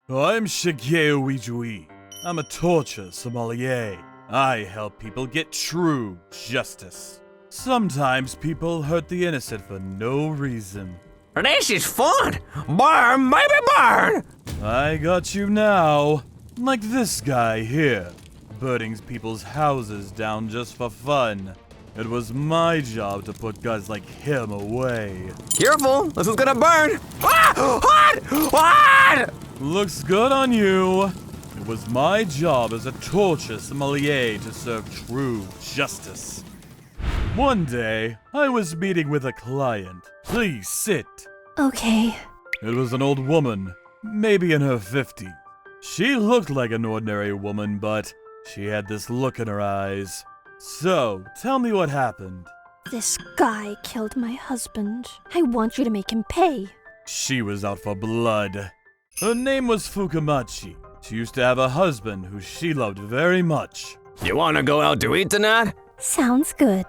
I'm Shigeo Ijui. I'm a torture sommelier. I help people get true justice. Sometimes people hurt the innocent for no reason. This is fun! Burn, baby, burn! I got you now. Like this guy here, burning people's houses down just for fun. It was my job to put guys like him away. Careful, this is gonna burn! Ah! What? What? Looks good on you. It was my job as a torture sommelier to serve true justice. One day, I was meeting with a client. Please sit. Okay. It was an old woman, maybe in her 50s. She looked like an ordinary woman, but she had this look in her eyes. So, tell me what happened. This guy killed my husband. I want you to make him pay. She was out for blood. Her name was Fukumachi. She used to have a husband who she loved very much. You wanna go out to eat tonight? Sounds good.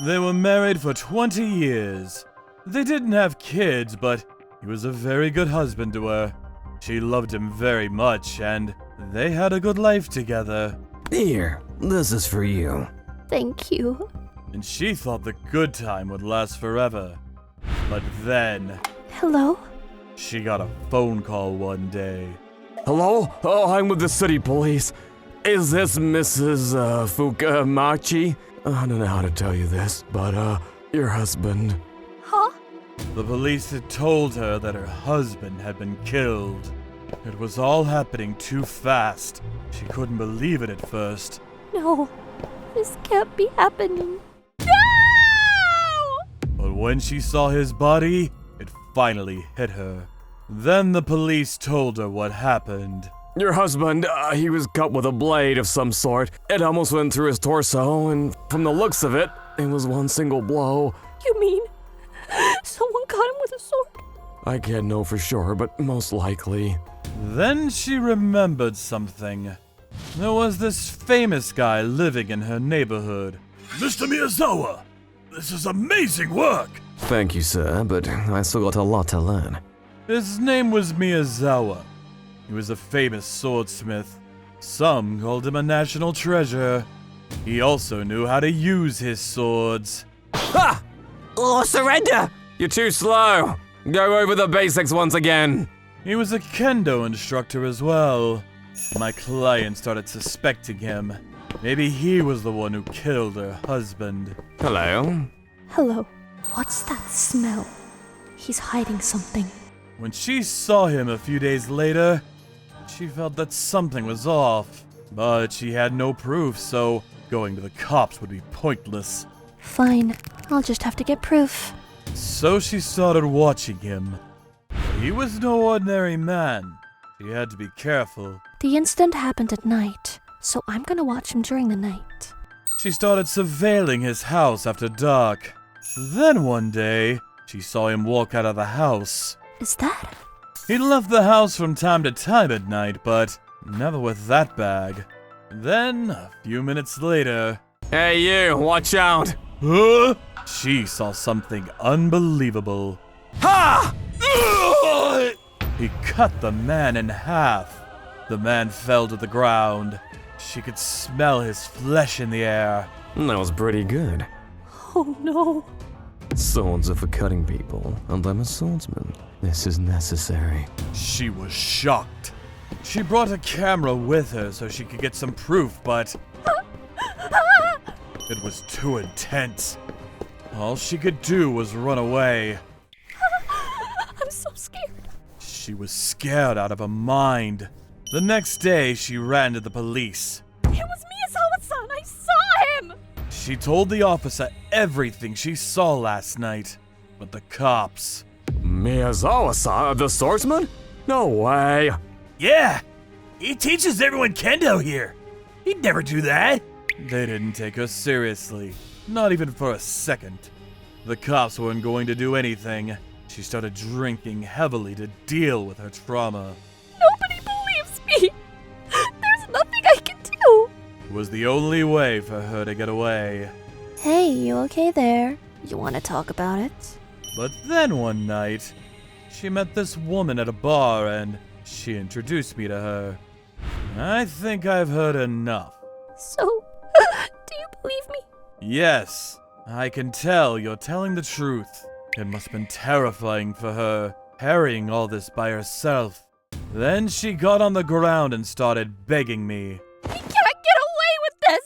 They were married for 20 years. They didn't have kids, but he was a very good husband to her. She loved him very much, and they had a good life together. Here, this is for you. Thank you. And she thought the good time would last forever. But then, Hello? she got a phone call one day. Hello? Oh, I'm with the city police. Is this Mrs. Fukumachi? I don't know how to tell you this, but, your husband. Huh? The police had told her that her husband had been killed. It was all happening too fast. She couldn't believe it at first. No. This can't be happening. No! But when she saw his body, it finally hit her. Then the police told her what happened. Your husband, he was cut with a blade of some sort. It almost went through his torso, and from the looks of it, it was one single blow. You mean someone got him with a sword? I can't know for sure, but most likely. Then she remembered something. There was this famous guy living in her neighborhood. Mr. Miyazawa, this is amazing work! Thank you, sir, but I still got a lot to learn. His name was Miyazawa. He was a famous swordsmith. Some called him a national treasure. He also knew how to use his swords. Ha! Oh, surrender! You're too slow. Go over the basics once again. He was a kendo instructor as well. My client started suspecting him. Maybe he was the one who killed her husband. Hello? Hello. What's that smell? He's hiding something. When she saw him a few days later, she felt that something was off. But she had no proof, so going to the cops would be pointless. Fine. I'll just have to get proof. So she started watching him. He was no ordinary man. She had to be careful. The incident happened at night, so I'm gonna watch him during the night. She started surveilling his house after dark. Then one day, she saw him walk out of the house. Is that? He left the house from time to time at night, but never with that bag. Then, a few minutes later... Hey you, watch out! Huh? She saw something unbelievable. Ha! He cut the man in half. The man fell to the ground. She could smell his flesh in the air. That was pretty good. Oh no. Swords are for cutting people, and I'm a swordsman. This is necessary. She was shocked. She brought a camera with her so she could get some proof, but it was too intense. All she could do was run away. I'm so scared. She was scared out of her mind. The next day, she ran to the police. It was Miyazawa-san. I saw him. She told the officer everything she saw last night, but the cops... Miyazawa-san, the swordsman? No way. Yeah, he teaches everyone kendo here. He'd never do that. They didn't take her seriously, not even for a second. The cops weren't going to do anything. She started drinking heavily to deal with her trauma. Nobody believes me. There's nothing I can do. It was the only way for her to get away. Hey, you okay there? You want to talk about it? But then one night, she met this woman at a bar and She introduced me to her. I think I've heard enough. So, do you believe me? Yes, I can tell you're telling the truth. It must have been terrifying for her, carrying all this by herself. Then she got on the ground and started begging me. He can't get away with this!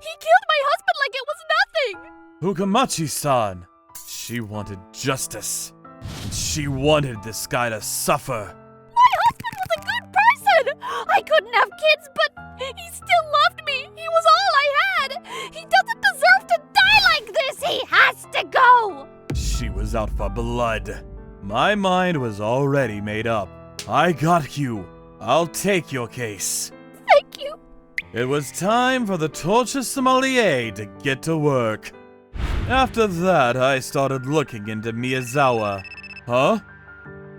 He killed my husband like it was nothing! Hukamachi-san. She wanted justice. And she wanted this guy to suffer. My husband was a good person! I couldn't have kids, but he still loved me! He was all I had! He doesn't deserve to die like this! He has to go! She was out for blood. My mind was already made up. I got you. I'll take your case. Thank you. It was time for the torture sommelier to get to work. After that, I started looking into Miyazawa. Huh?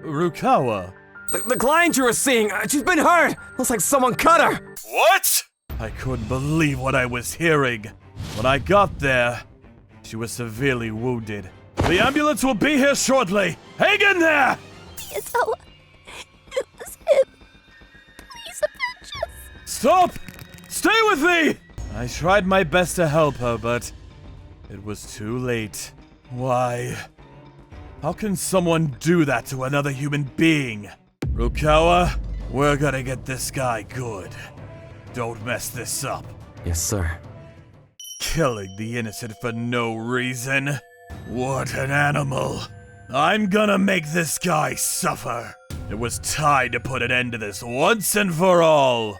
Rukawa. The client you were seeing, she's been hurt. Looks like someone cut her. What? I couldn't believe what I was hearing. When I got there, she was severely wounded. The ambulance will be here shortly. Hang in there! Miyazawa, it was him. Please avenge us. Stop! Stay with me! I tried my best to help her, but it was too late. Why? How can someone do that to another human being? Rukawa, we're gonna get this guy good. Don't mess this up. Yes, sir. Killing the innocent for no reason. What an animal. I'm gonna make this guy suffer. It was time to put an end to this once and for all.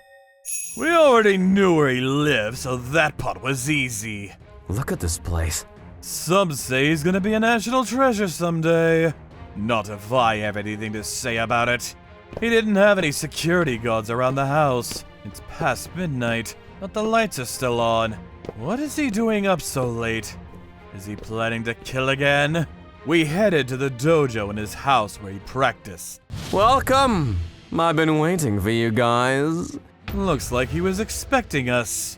We already knew where he lived, so that part was easy. Look at this place. Some say he's gonna be a national treasure someday. Not if I have anything to say about it. He didn't have any security guards around the house. It's past midnight, but the lights are still on. What is he doing up so late? Is he planning to kill again? We headed to the dojo in his house where he practiced. Welcome. I've been waiting for you guys. Looks like he was expecting us.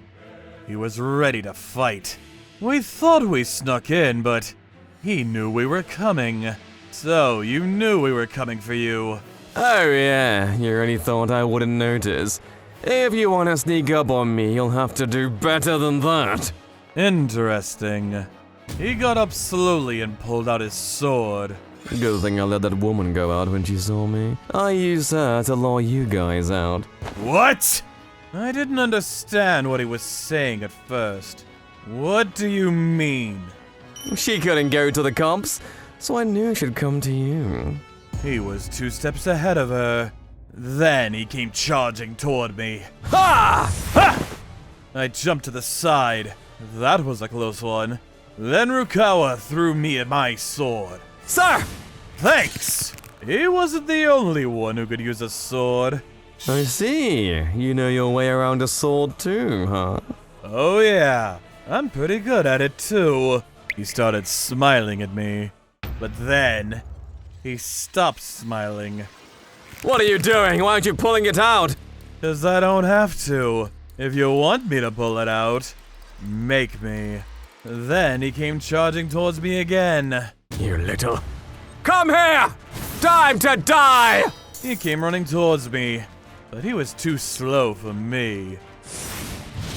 He was ready to fight. We thought we snuck in, but he knew we were coming. So, you knew we were coming for you. Oh yeah, you really thought I wouldn't notice. If you want to sneak up on me, you'll have to do better than that. Interesting. He got up slowly and pulled out his sword. Good thing I let that woman go out when she saw me. I used her to lure you guys out. What? I didn't understand what he was saying at first. What do you mean? She couldn't go to the cops, so I knew she'd come to you. He was 2 steps ahead of her. Then he came charging toward me. Ha! Ha! I jumped to the side. That was a close one. Then Rukawa threw me my sword. Sir! Thanks! He wasn't the only one who could use a sword. I see. You know your way around a sword too, huh? Oh yeah, I'm pretty good at it too. He started smiling at me. But then, he stopped smiling. What are you doing? Why aren't you pulling it out? 'Cause I don't have to. If you want me to pull it out, make me. Then he came charging towards me again. You little... Come here! Time to die! He came running towards me, but he was too slow for me.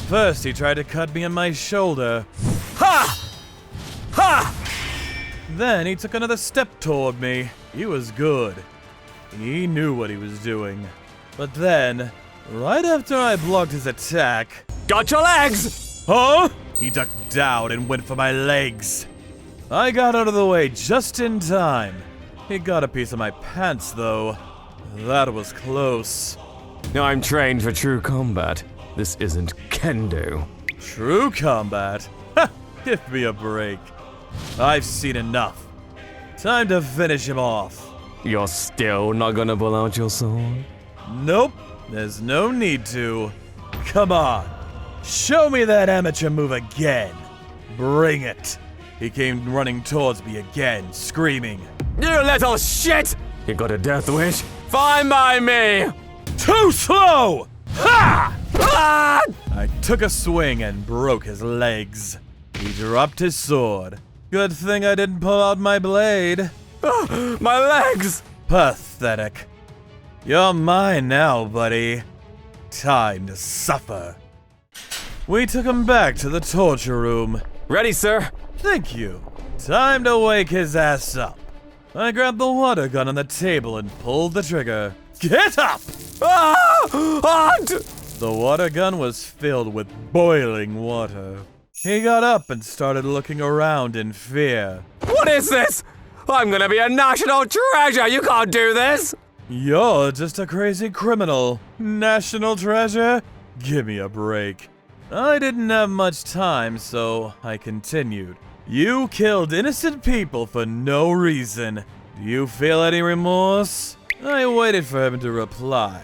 First, he tried to cut me on my shoulder. Ha! Ha! Then he took another step toward me. He was good. He knew what he was doing. But then, right after I blocked his attack... Got your legs! Huh? He ducked down and went for my legs. I got out of the way just in time. He got a piece of my pants, though. That was close. I'm trained for true combat. This isn't kendo. True combat? Ha! Give me a break. I've seen enough. Time to finish him off. You're still not gonna pull out your sword? Nope, there's no need to. Come on, show me that amateur move again. Bring it. He came running towards me again, screaming. You little shit! You got a death wish? Fine by me! Too slow! Ha! Ah! I took a swing and broke his legs. He dropped his sword. Good thing I didn't pull out my blade. My legs! Pathetic. You're mine now, buddy. Time to suffer. We took him back to the torture room. Ready, sir? Thank you. Time to wake his ass up. I grabbed the water gun on the table and pulled the trigger. Get up! Ah! Aunt! The water gun was filled with boiling water. He got up and started looking around in fear. What is this? I'm gonna be a national treasure! You can't do this! You're just a crazy criminal. National treasure? Give me a break. I didn't have much time, so I continued. You killed innocent people for no reason. Do you feel any remorse? I waited for him to reply,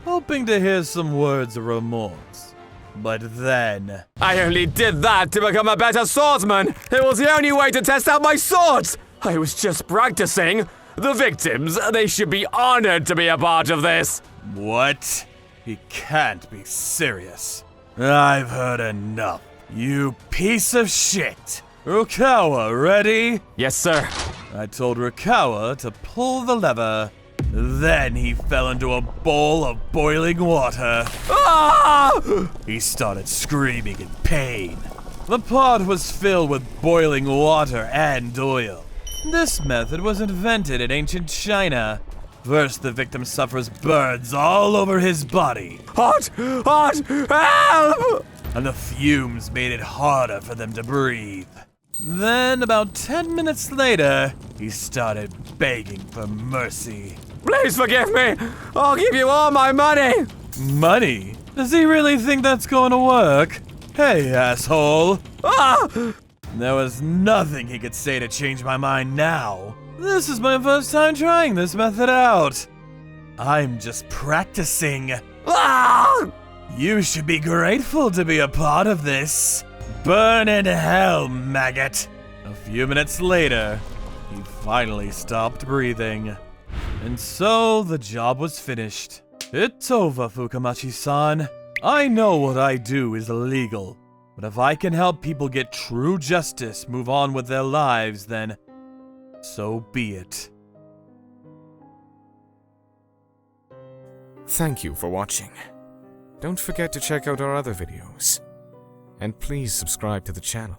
hoping to hear some words of remorse. But then... I only did that to become a better swordsman! It was the only way to test out my swords! I was just practicing! The victims, they should be honored to be a part of this! What? He can't be serious. I've heard enough. You piece of shit! Rukawa, ready? Yes, sir. I told Rukawa to pull the lever. Then he fell into a bowl of boiling water. Ah! He started screaming in pain. The pot was filled with boiling water and oil. This method was invented in ancient China. First, the victim suffers burns all over his body. Hot! Hot! Help! And the fumes made it harder for them to breathe. Then, about 10 minutes later, he started begging for mercy. Please forgive me! I'll give you all my money! Money? Does he really think that's going to work? Hey, asshole! Ah! There was nothing he could say to change my mind now. This is my first time trying this method out. I'm just practicing. Ah! You should be grateful to be a part of this. Burn in hell, maggot. A few minutes later, he finally stopped breathing. And so the job was finished. It's over, Fukamachi-san. I know what I do is illegal, but if I can help people get true justice, move on with their lives, then so be it. Thank you for watching. Don't forget to check out our other videos. And please subscribe to the channel.